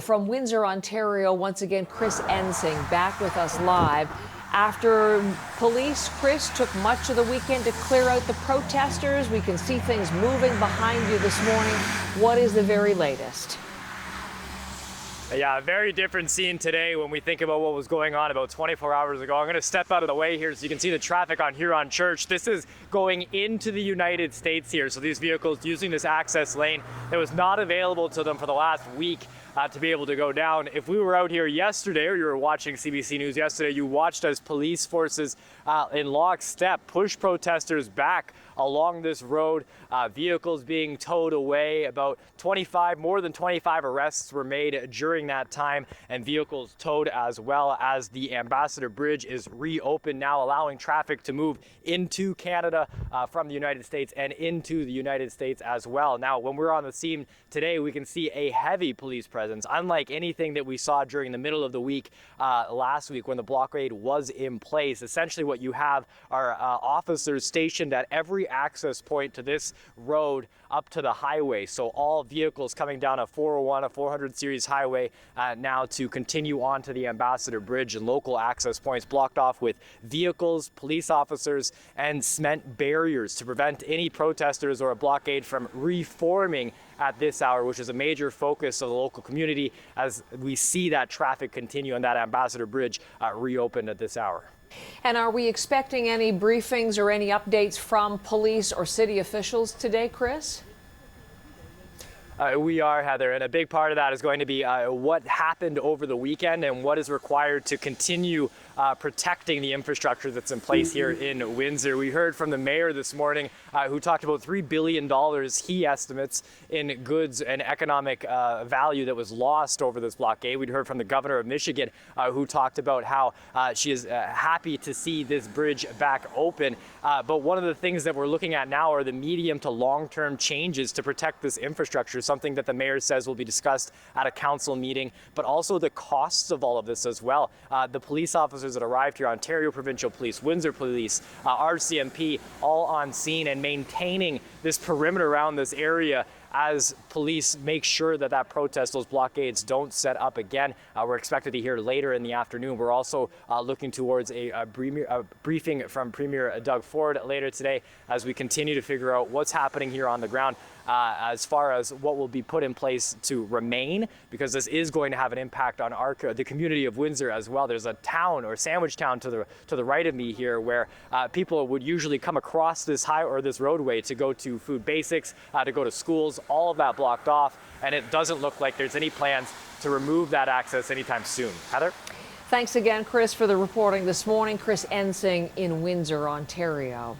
From Windsor, Ontario, once again, Chris Ensing back with us live. After police, Chris, took much of the weekend to clear out the protesters, we can see things moving behind you this morning. What is the very latest? Yeah, a very different scene today when we think about what was going on about 24 hours ago. I'm going to step out of the way here so you can see the traffic on Huron Church. This is going into the United States here. So these vehicles using this access lane that was not available to them for the last week to be able to go down. If we were out here yesterday, or you were watching CBC News yesterday, you watched as police forces in lockstep push protesters back along this road, vehicles being towed away. About more than 25 arrests were made during that time, and vehicles towed as well, as the Ambassador Bridge is reopened now, allowing traffic to move into Canada from the United States and into the United States as well. Now, when we're on the scene today, we can see a heavy police presence, unlike anything that we saw during the middle of the week last week when the blockade was in place. Essentially, what you have are officers stationed at every access point to this road up to the highway. So all vehicles coming down a 401, a 400 series highway now to continue on to the Ambassador Bridge, and local access points blocked off with vehicles, police officers, and cement barriers to prevent any protesters or a blockade from reforming at this hour, which is a major focus of the local community as we see that traffic continue and that Ambassador Bridge reopened at this hour. And are we expecting any briefings or any updates from police or city officials today, Chris? We are, Heather, and a big part of that is going to be what happened over the weekend and what is required to continue protecting the infrastructure that's in place here in Windsor. We heard from the mayor this morning who talked about $3 billion he estimates in goods and economic value that was lost over this blockade. We'd heard from the governor of Michigan who talked about how she is happy to see this bridge back open. But one of the things that we're looking at now are the medium to long-term changes to protect this infrastructure, something that the mayor says will be discussed at a council meeting, but also the costs of all of this as well. The police officers that arrived here, Ontario Provincial Police, Windsor Police, RCMP, all on scene and maintaining this perimeter around this area as police make sure that that protest, those blockades, don't set up again. We're expected to hear later in the afternoon. We're also looking towards a briefing from Premier Doug Ford later today as we continue to figure out what's happening here on the ground as far as what will be put in place to remain, because this is going to have an impact on the community of Windsor as well. There's a town or sandwich town to the right of me here where people would usually come across this this roadway to go to food basics, to go to schools. All of that blocked off, and it doesn't look like there's any plans to remove that access anytime soon. Heather? Thanks again, Chris, for the reporting this morning. Chris Ensing in Windsor, Ontario.